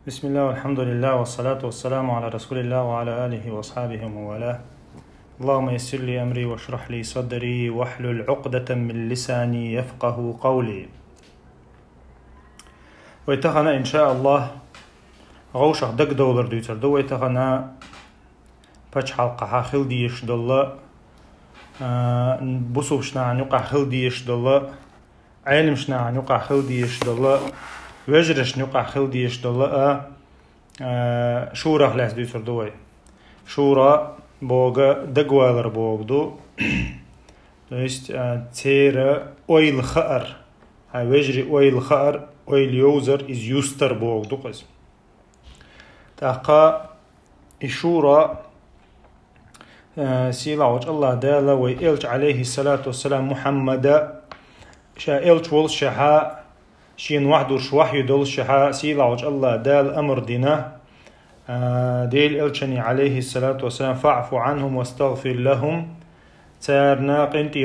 بسم الله والحمد لله والصلاة والسلام على رسول الله وعلى آله وأصحابه ومن والاه. اللهم يسر لي أمري واشرح لي صدري واحلل عقدة من لساني يفقه قولي. ويتغنى إن شاء الله غوشة دق دولار دوتر دو ويتغنى بچ حلقة خل ديش دولة بصوبشنا عن يقع خل ديش دولة علمشنا عن يقع خل ديش دولة وجرش نقع خل ديش دولة شورا خلاص دوتر دوي شورا بوغا دقوالر بوغدو то есть تيرا اويل خأر هاي وجري اويل خأر اويل يوزر از يوستر بوغدو قز تاقا الشورا سيلا وجه الله دالا ويلج عليه الصلاة والسلام محمد شا إلج والشحا شين وحده شوحي دول شحا سيلا وجه الله دال أمر دينا ديل إلشني عليه الصلاة والسلام فاعفو عنهم واستغفر لهم تارنا قنت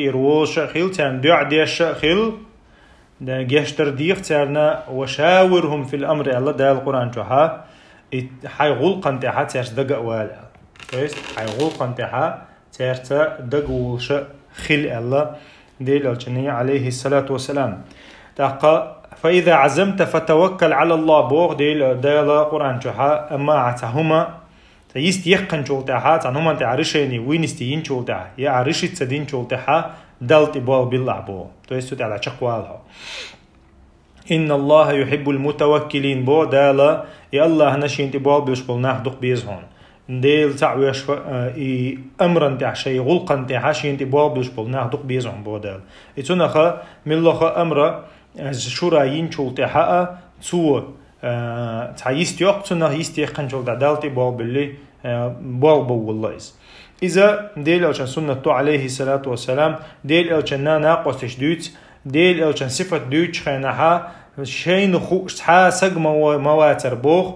إروول شخيل تان دعدي شخيل دا جشتر ديخ تارنا وشاورهم في الأمر الله دال القرآن جوها حي غلقن تحا تارس دقا والا حي غلقن تحا تارس دقا شخيل الله ديل إلشني عليه الصلاة والسلام تاقا فإذا عزمت فتوكل على الله بوغ ديل قرآن جوها أما عتهما تيست يقن جولتها تنهما تعرشيني وين استيين جولتها يا عرشت تدين جولتها دلت بول بالله بو تيست على شقوالها إن الله يحب المتوكلين بو دالا يا الله نشين تبول بيشبل ناخدق بيزهون ديل تعويش أمرا تاع شيء غلقا تاع شين تبول بيشبل ناخدق بيزهون بو دال إتونخا ملخا أمر شورا ينشول تحقا تو تعيست يقتنا يستيقن جول دالتي بول باللي بول والله إذا ديل ألشان سنة عليه الصلاة والسلام ديل ألشان ناقص دوت ديل ألشان صفة دوت خينها شين خوش حا سق مواتر بوخ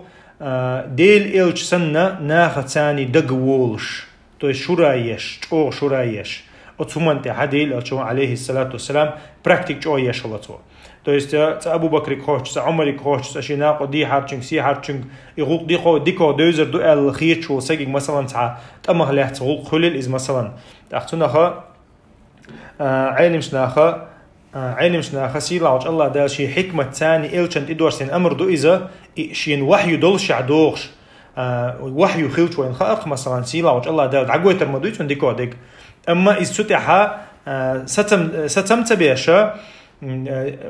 ديل ألش سنة ناخد ثاني دقولش تو شورايش أو شورايش أتومن تحديل ألشان عليه الصلاة والسلام براكتيك أو يشلته то есть Абу Бакр хочется, Умар хочется, شيناق دي حارچنگ سي حارچنگ يغوق ديكو دوزر دو الخير شو ساقي مثلا تاع تمه له تغوق خلل از مثلا تاختناخا علمشناخا سيلا وج الله دال شي حكمه ثاني الچنت ادورسن امر دو اذا شين وحي دول شعدوخ وحي خلچ وين خلق مثلا سيلا وج الله دال عقويتر مدويت ديكو ديك اما استتحا ستم تبيشا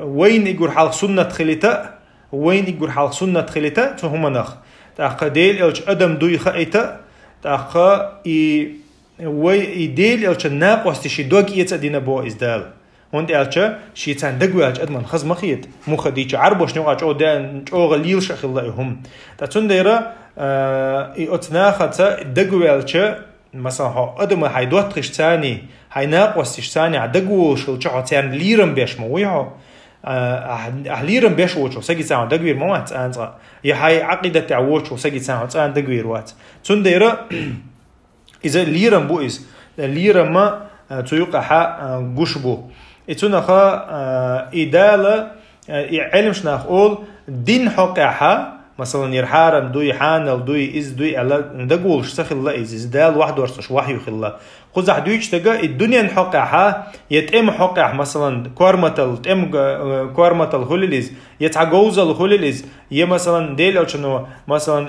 وين يقول حال سنة خليتا وين يقول حال سنة خليتا فهم نخ تاخ ديل الش ادم دوي خايتا تاخ وي ديل الش ناقص تشي دوغ يتدينا بو ازدال هوند الش شي تان دغوي الش ادمن خز مخيت مخديچ عربوش نوقع او دان او غليل شخلهم تاتون ديرا اتناخت دغوي الش مثلا ادم هيدوت خش ثاني هاي ناقص ثاني عدغو شلچ تان ليرم بيش مويو ليرم بيش وچو سگي سان دغوير موات انزا يا هاي عقيده تاع وچو سگي سان دغوير وات تون ديرا اذا ليرم بو از ليرم ما تيقح غشبو اتنخا اداله علمشناخ اول دين حقها مثلا يرحارم دوي حانل دوي از دوي على دغول شخل الله از دال واحد ورش وحي خلا قزح دويش تجا الدنيا نحقها يتم حقها مثلا كورمتل تم كورمتل هوليز يتعجوزل هوليز ي مثلا ديل او شنو مثلا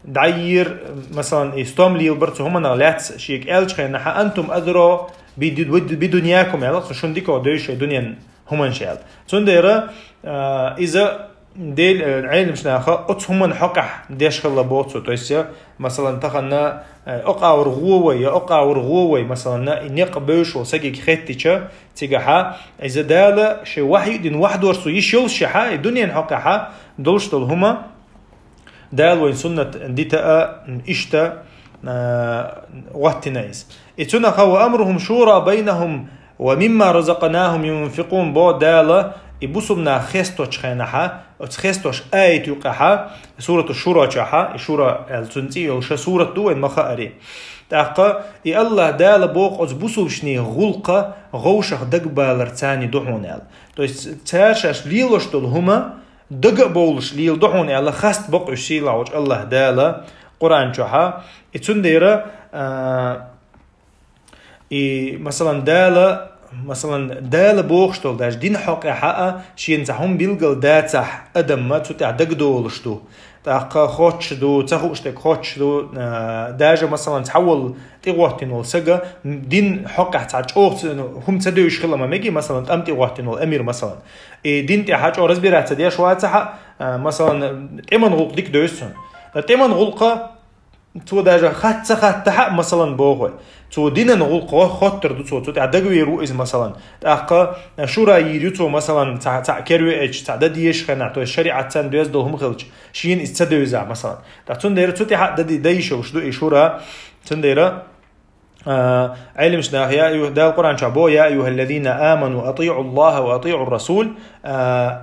داير مثلا استوم لي برت هم نغلات شيك الش خنا انتم ادرو بدنياكم يلا شون ديكو دويش الدنيا هم ان شاء الله تندير اذا ديل علم شناخه اتهم حقح ديش خلا بوتو то есть مثلا تخنا اقاور غووي اقاور غووي مثلا نقبش وسقي خيتيچا تيغها اذا دال شي واحد دين واحد ورسو يشيل شحا الدنيا حقها دولشتل هما دال وين سنه ديتا اشتا وقتنايس اتنا خو امرهم شورى بينهم ومما رزقناهم ينفقون بو دال يبوسمنا خيستوش خينها خيستوش آية يقحا سورة الشورى جاها الشورى التنتي وش سورة دو المخاري تاقا الله دال بوق از بوسوشني غلقة غوشخ دقبالر تاني دحونال то есть царшаш лилоштул хума دق بولش ليل دحون على خست بق الشيء لعوج الله دالا قرآن شوها اتسنديرا مثلا دالا بوخشتول داش دين حق حقا شين تحهم بيلقل داتح ادم ما تتع دق دولشتو تاقا خوتش دو تخوشتك خوتش دو داجا مثلا تحول تيغوتين والسجا دين حق حتاج اوخت هم تدويش خلا ما ميجي مثلا تام تيغوتين والامير مثلا دين تي حاج اورز بيرات دي شو مثلا تيمن غلق ديك دوسن تيمن غلقه تو داجا خط حق مثلا بوغوي تو دين غلقه خاطر دو تو تعدغوي روز مثلا تاقا شورا يريو تو مثلا تاع كيرو اتش تاع ديش خنا تو الشريعه تان دوز دو هم خلج شين استدوزا مثلا تاعتون داير تو تاع ديش وش دو شورا تنديرا علم شنا يا أيها ده القرآن شعبو يا أيها الذين آمنوا أطيعوا الله وأطيعوا الرسول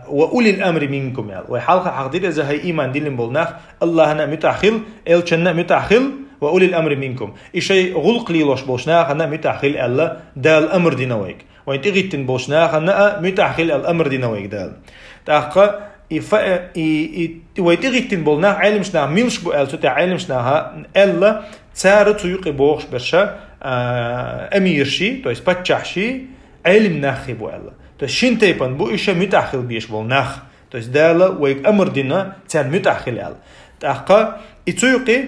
وأولي الأمر منكم يعني وحلقة حقدير إذا هي إيمان دين بولناخ الله أنا متأخل إلشنا متأخل وأولي الأمر منكم إشي غلق لي لوش بوشناخ أنا متأخل الله ده الأمر دينويك وإن تغيتن بوشناخ أنا متأخل الأمر دينويك ده تأخذ ويتغيتن بولناخ علم شنا ميلش بو أل تتع علم شناها ألا تسار تيوقي بوخش برشا أميرشي تو есть подчахши علم ناخي بو الله то есть شين تيبان بو إيشا متأخل بيش بول ناخ то есть دالا ويك أمر دينا تان متأخل الله تأخا تيوقي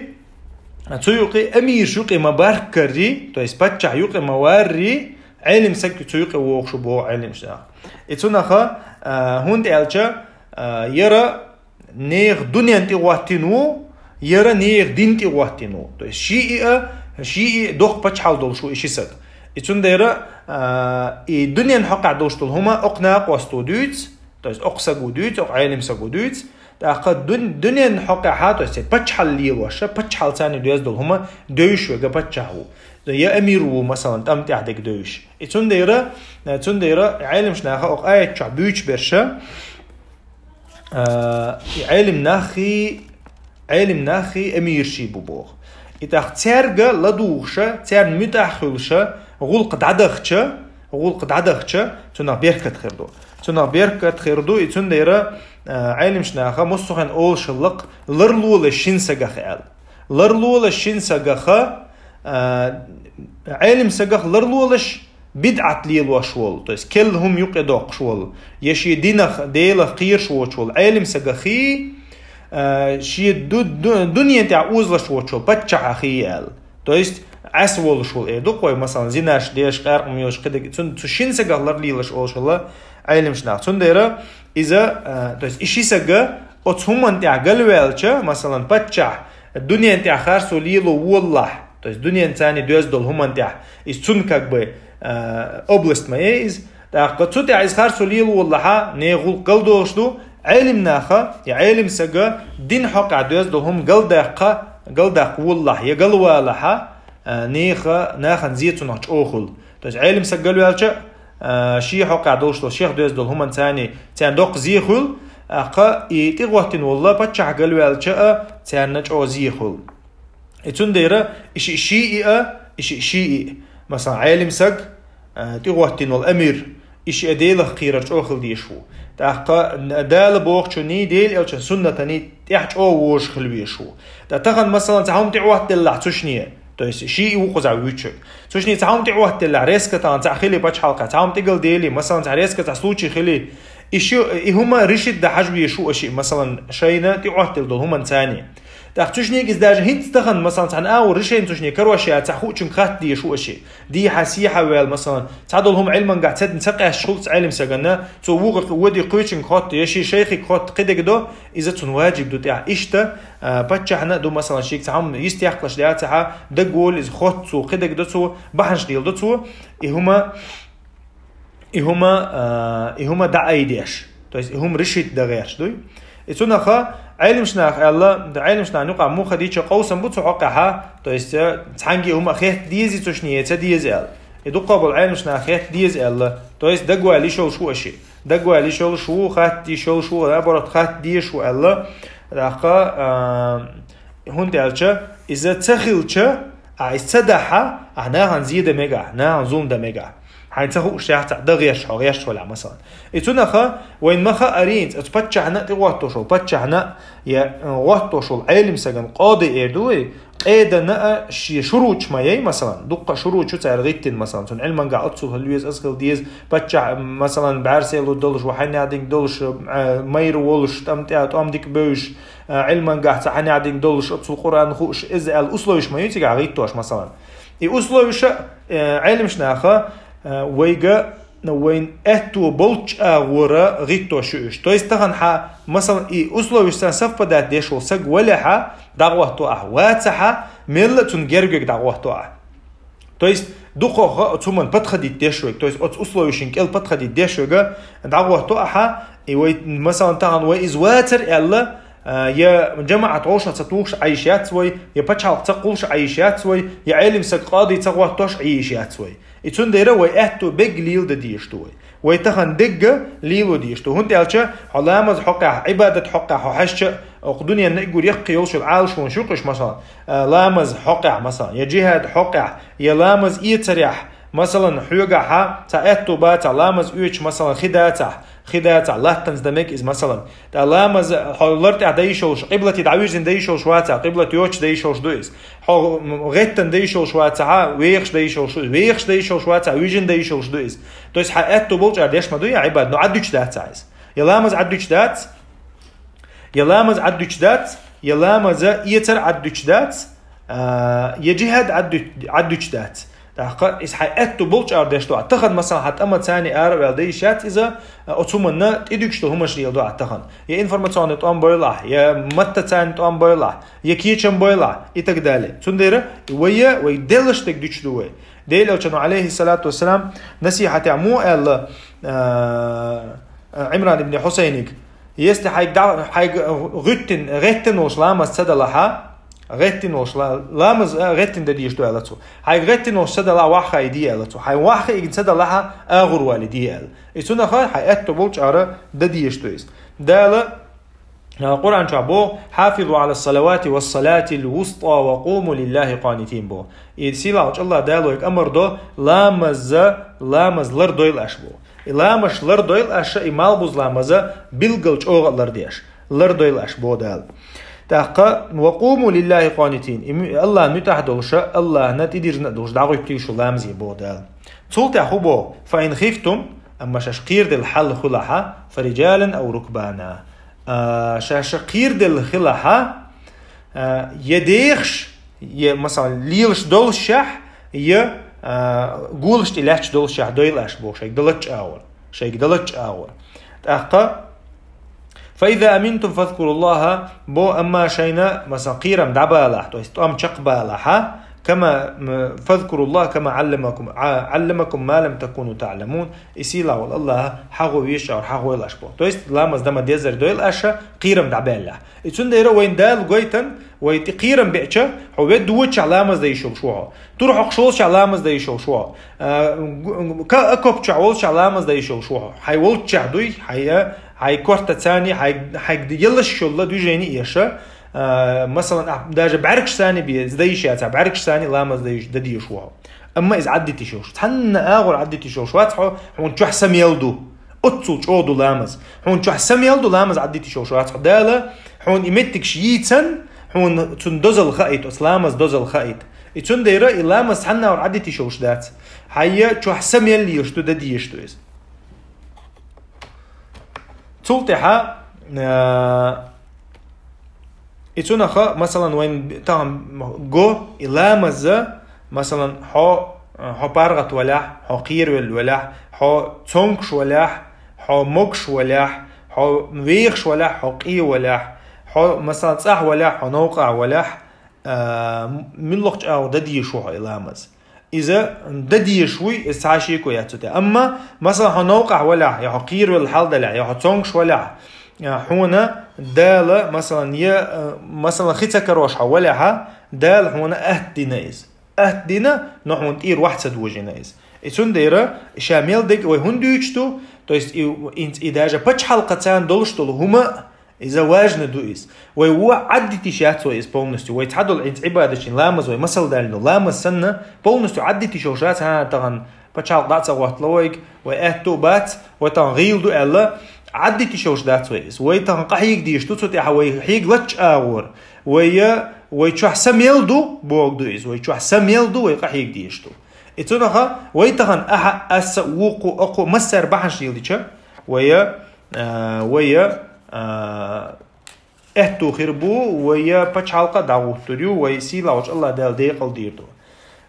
أميرش يوقي مباركري تو есть подчах يوقي مواري علم سك تيوقي ووخش بو علم شناخ إتوناخا هون تألشا يرى نيغ دنيا تيغواتينو يرى نيغ دين تيغواتينو تو есть شيء دوخ بتشحال دول شو إشي سد إتون دايرة الدنيا نحقق دوشتول هما أقناق وستوديت تو есть أقسقو ديت أق عالم سقو ديت تأخذ دنيا نحقق حاتو است بتشحال ليل وشة بتشحال ثاني دوز دول هما دوش وجا بتشحو يا أميرو مثلا تام تحدك دوش إتون دايرة عالم شناخا أق آية شعبيش برشة علم ناخي أمير شي بوبوغ إذا ترجع لدوخشة تر متأخلشة غلق دعدخشة تنا بيركت خيردو يتون ديرة علم شناخا مستخن أول شلق لرلو لشين سجخ لرلو لشين سجخ علم سجخ لرلو لش بدعة ليل وشول تو есть كلهم يقدق شول يشي دينخ ديل خير شول علم سجخي شي دنيا تاع اوزلش وچو بچا خيال то есть اسول شول ايدو قوي مثلا زيناش ديش قرق ميوش قد تو شين سغلر ليلش اولشلا علم شناخ تنديرا اذا то есть اشي سغ اوتسومن تاع قلوالچا مثلا بچا الدنيا تاع خارسو ليلو والله то есть دنيا ثاني دوز دول هم تاع يسون как бы область моя из так то تاع خارسو ليلو والله نيغول قلدوشدو علم ناخا يا علم سجا دين حق عدوز دهم قلدق والله يا قلوا لها ناخا نزيد نحش أخل تج علم سجلوا على شيء حق عدوش لو شيخ دوز دهم تاني دوق زيخل أقا يتغوتين والله بتشع قلوا على نج أو زيخل يتون ديرة شيء مثلا علم سج تغوتين والأمير إشي أديله خيرج أخل ديشو تأخذ دال بوخشني ديل أو سنة تاني تحت أو وش خلويشو تأخذ مثلا تعهم تعوت الله تشنيه то есть شيء وقزع ويتشك تشني تعهم تعوت الله ريسك تان خلي بتش حلقة تعهم تقول ديلي مثلا ريسك تسلوشي خلي إشي هما رشد ده حجبي شو أشي مثلا شينا تعوت دول هما ثاني تأخذشني إذا جه هنت تخن مثلا عن أول رشين تشني كروشة تأخذشن خات دي شو أشي دي حسيحة ويل مثلا تعدلهم علما قاعد تد نسقي الشغل تعلم سجنا تووق ودي قيتشن خات يشي شيخي خات قدك دو إذا تنواجب دو تاع إشتا بتشحنا دو مثلا شيء تعم يستيقظ ليه تاع دقول إذا خات تو قدك دو تو بحنش ديل دو تو إهما دعايديش تو есть هم رشيد دغيرش دوي إتوناخا علم شناخ الله علم شنا نقع مو خديتش قوسا بوتو عقها تو есть تحنجي هما خيت ديزي تشنيه تديزال يدو قبل علم شنا خيت ديز الله تو есть دغوا لي شو اشي دغوا لي شو خات دي شو عبارة خات دي شو الله راخا هون دالچا اذا تخيلچا عايز تدحا انا هنزيد ميجا انا هنزوم ده ميجا حينتهو شاحت دغيش غيش ولا مثلا يتونخا وين مخا أرينت أتبتشحنا تغوتوشل بتشحنا يا غوتوشل علم سجن قاضي إردوي إيدا نأ شروط ما يي مثلا دقة شروط شو تعرضين مثلا تون علما قاعد تصل هالويز أسكال ديز بتشع مثلا بعرسيلو دولش وحين عادين دولش مير وولش تمتعت ديك بوش علما قاعد حين عادين دولش أتصل قرآن خوش إذا الأصلوش ما يتجع غيتوش مثلا الأصلوش علم شناخه ويجا وين أتو بولش ورا غيتوش تو يستخن ح مثلا أصلوش سنسف بدأت ديش وسق ولا ح دعوة توه واتها ملة تنجرجك دعوة توه تو يست دقة ثم بتخدي ديشوك تو يست أصلوشين كل بتخدي ديشوك دعوة توه مثلا تان وإزواتر إلا يا جماعة عوشة تطوش عيشات سوي يا بتشعل تقولش عيشات سوي يا علم سقاضي تقوى توش عيشات سوي يتون ديرا ويأتو بيج ليل ديشتوي ويتخن دقة ليلو ديشتو هنتي ألشا علامة حقا عبادة حقا ححش أقدوني أن يقول يقي يوش العالش ونشوقش مثلا لامز حقا مثلا يا جهاد حقا يا لامز إيتريح مثلا حيوقها تأتو بات لامز إيش مثلا خداتا الله تنزدمك إز مثلا لامز حلرت عديشوش قبلة دعويزن ديشوش واتا قبلة يوش ديشوش دويس غتن ديشوش واتا ويخش ديشوش واتا ويجن ديشوش دويس دويس حأتو بولج عديش مدوية عباد نو عدوش دات عايز يلامز عدوش دات يلامز يتر عدوش دات يجهد عدوش دات إذا حققت بولش أردشتو أعتقد مثلا حتى أما ثاني أربع ديشات إذا أتومنا تديكشتو هم شريال دو أعتقد يا إنفورماسيون تقام بيلا يا متى ثاني تقام بيلا يا كيتشن بيلا يتقدالي تندير ويدلش تقديكشتو وي ديل كانوا عليه الصلاة والسلام نصيحة عمو ال عمران بن حسينك يست حيق غتن وسلام السدلها غتن وصل لامز غتن دديش دو على تو هاي غتن وصل لا واخا يدي على تو هاي واخا ينسد لها اغر والدي ال يسون خا هاي اتبولج اره دديش دويس دال القران شابو حافظوا على الصلوات والصلاه الوسطى وقوموا لله قانتين بو يسيلا الله دالو امر دو لامز لردويل اشبو لامش لردويل اش امال بوز لامز بيلغلج اوغلر ديش لردويل اشبو دال تاقا وقوموا لله قانتين الله متحدوش الله نتدير ندوش دعوي بتيشو لامزي بودال تولت حبو فإن خفتم أما شاشقير دل حل خلحة فرجالا أو ركبانا شاشقير دل خلحة يديخش مثلا ليلش دول شح قولش تلاش دول شح دويلاش بو شيك دلتش آور تاقا فإذا أمنتم فاذكروا الله بو أما شينا مثلا قيرم دعبالح تو استقام شقبالح كما فاذكروا الله كما علمكم ما لم تكونوا تعلمون يسيلا والله حقو يشعر حقو يلاشبو تو است لامز دما ديزر دويل أشا قيرم دعبالح يتون ديرا وين دال قويتن ويت قيرم بيعشا هو دوتش علامز دا يشوف شوها تروح اقشولش علامز دا يشوف شوها كأكوبش عولش علامز دا يشوف شوها حيولش عدوي هاي كورتا ثاني هاي يلش شغله دوجيني يشا مثلا داج بعركش ثاني بيزديشات بعركش ثاني لامز ددي شوها اما اذا عدتي شوش تحن اغور عدتي شوش واتحو هون شو حسم يلدو اتسو تشودو لامز هون شو حسم يلدو لامز عدتي شوش واتحو داله هون يمتك شيتن هون تندوزل خايت اسلامز دوزل خايت يتون ديرا لامز حنا اور عدتي شوش دات هيا شو حسم يلي يشتو ددي يشتو تلتها يتونخا مثلا وين تام جو إلامز مثلا حو بارغت ولاح حو قير ولاح حو تونكش ولاح حو موكش ولاح حو ويخش ولاح حو قي ولاح حو مثلا صح ولاح حو نوقع ولاح من لقش أو ددي شو إلامز إذا ددي شوي استعشيكو ياتوتي أما مثلا هنوقع ولا يا حقير والحال دلع يا حتونكش ولا هنا دال مثلا يا مثلا خيتك روش ولا دال هنا أهدنا نحن تير واحد سدوجنايز إتون ديرا شامل دك وهندويشتو تو است إذا جا بتش حلقتان دولشتو هما إذا واجنا دويس وهو عدتي شاتو إس بولنستو ويتحدل عند عبادة لامز ومثل دالنو لامز سنة بولنستو عدتي شوشات ها طبعا بتشال دات وقت لويك وأتو بات وتنغيل دو ألا عدي تشوش دات ويس ويتنقحيك ديش توتي حوي حيق لتش آور ويتشوح سميل دو بوغ دويز ويتشوح سميل دو ويقحيك ديش تو إتونها ويتغن أح أس وقو أقو مسر بحش يلديشة ويا أهتو خربو ويا بتشالقة دعوتريو ويسيلا وش الله دال ديقل ديردو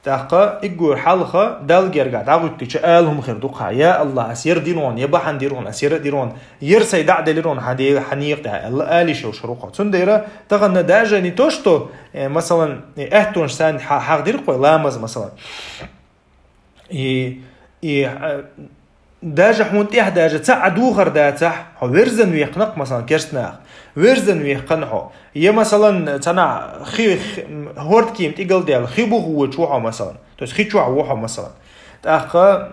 تاقا إجور حلقة دال جرجع دعوتريش آلهم خردوقها يا الله أسير ديرون يبحن ديرون أسير ديرون يرسي دع ديرون حدي حنيق ده الله آلي شو شروقه تنديرة تغنى داجة نتوشتو مثلا أهتون سان حق ديرقو لامز مثلا داجة حونتيه داجة تعدو غرداتح ورزن ويقنق مثلا كرسناخ ورزن ويقنحو يا مثلا تنا خي هورد كيم تيجل ديال خيبو هو تشوحو مثلا توس خي تشوحو مثلا تاخا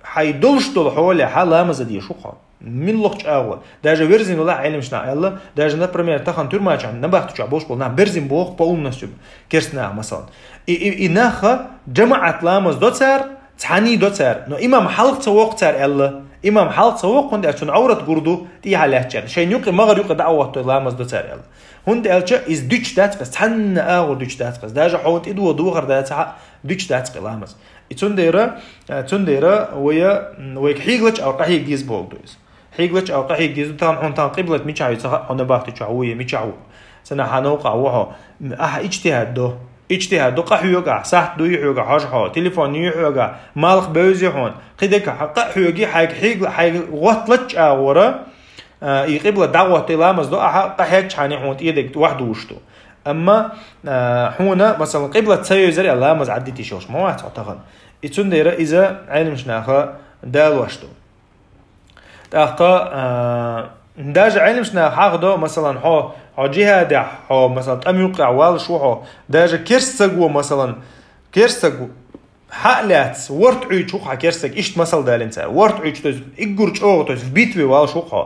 حي دولش دول حول حالا مزدي شوخا من لوقت اول داجة ورزن ولا علم شنا يلا داجة نبرمير تخن تور ما كان نباخت تشع بوش بولنا برزن بوخ بقول نسب كرسناخ مثلا إناخا جماعة لامز دوتسر تحني دوتسر نو إمام حلق تسوق تر الله إمام حلق تسوق هند أشون عورة جردو تي حالاتشان شيء يوقي مغر يوقي دعوة لامز دوتسر الله هند ألشة إز دوتش داتقس تحن أغو دوتش داتقس داجة حوت إدو دوغر داتها دوتش داتق لامز تنديرة ويا حيقلش أو قحيق ديز بولدويز حيقلش أو قحيق ديز تام هون تام قبلة ميشاوي صح هون باختي شعوية ميشاو سنة حنوقع وها اجتهاد دو قحيوغا صح دو يحيوغا حاجحو تليفون يحيوغا مالخ بوزي هون قدك قحيوغي حيق وطلتش آورا يقبل دعوة تلامز دو قحيك حاني هون ايدك واحد وشتو اما هنا مثلا قبلة تسيوزري اللامز عديتي شوش ما واحد تعتقن اتون ديرا اذا علم شناخا دال وشتو تاقا داج علم شناخ حاخدو مثلا حو جهاد حو مثلا تم يوقع وال شو حو داج كيرسغو مثلا كيرسغو حالات ورت عيد شو حا كيرسغ اشت مثلا دالنتا ورت عيد توز ايغورچ او توز بيتوي وال شو حو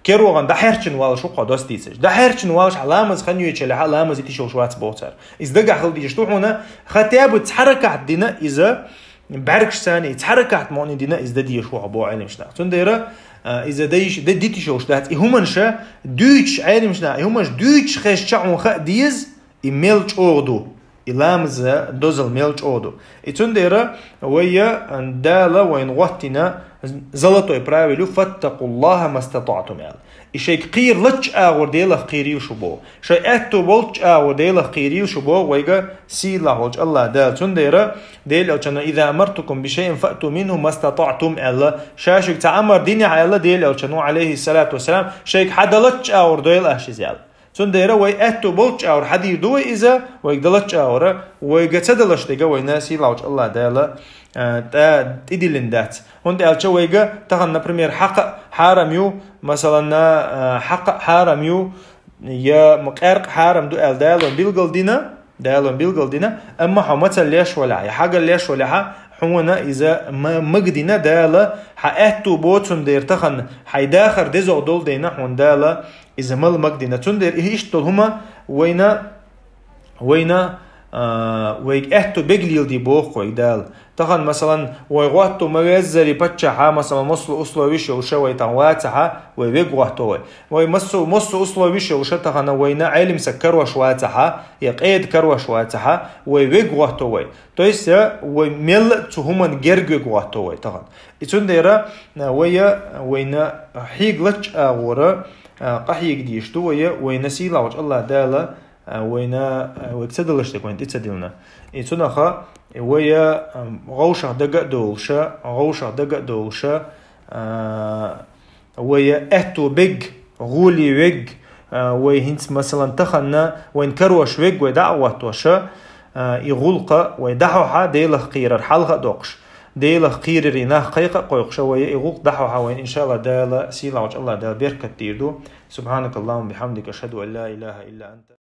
كيروغان دحرچن وال شو حو دوستيسج دحرچن وال علامز خنيو يچله علامز يتيشو شوات بوتر از دغ خلدي شتو هنا خطيب تحرك عندنا اذا بعركش ثاني تحركات موني دينا از ددي شو حو علم شناخ تنديره إذا ديتي شوش دات إهمنشا دوتش عالم شنا إهمنش دوتش خش شعون خا ديز إميلش أوردو إلامز دوزل ميلش أوردو إتنديرا ويا دالا وين وقتنا زلطو إبراويلو فاتقوا الله ما استطعتم يعني إشي قير لتش آور ديلا قيريو شبو شي أتو بولتش آور ديلا قيريو شبو ويجا سيلا هوج الله دال تنديرا ديل أوشنا إذا أمرتكم بشيء فأتوا منه ما استطعتم الله شاشك تعمر ديني على الله ديل أوشنا عليه الصلاة والسلام شيك حدا لتش آور ديلا أشيزيال تنديرا وي أتو بولتش آور حدي دوي إذا ويجدلتش آور ويجا تدلش ديجا ويناسي لاوج الله دالا تدلين دات هند ألشة ويجا تغن نبرمير حق حارميو مثلا حق حارميو يا مقارق حارم دو ال دالون بيلقل دينا أما حمت ليش ولا يا حاجة ليش ولا حونا إذا مجدنا دالا حأتو بوتون دير تخن حيداخر دزو دول دينا حون دالا إذا مال مجدنا تندير إيش تول هما وينا ويك أهتو بيجليل دي بوخ ويدال تخن مثلا ويغواتو موزري بتشها مثلا مصل أصله ويش وشوي تنواتها ويغواتو ويمسو أصله ويش وشتها وينا علم سكروا شواتها يقيد كروا شواتها ويغواتو تويس وميل تهمن جرغواتو تخن إتنديرا وينا حيغلتش أورا قحيق ديشتو وينا سيلا وجه الله دالا وينا ويكسدلش تكوين تتسدلنا إتناخا ويا غوشة دقة دولشة ويا أهتو بيج غولي ويج ويهنس مثلا تخنا وين كروش ويج ويدعوة وشا يغلق ويدعوها ديله قير الحلقة دوقش ديله قير ريناه قيقة قيقش ويا يغلق دعوها وين إن شاء الله دالا سيلا وجه الله دال بيركة ديردو سبحانك اللهم بحمدك أشهد أن لا إله إلا أنت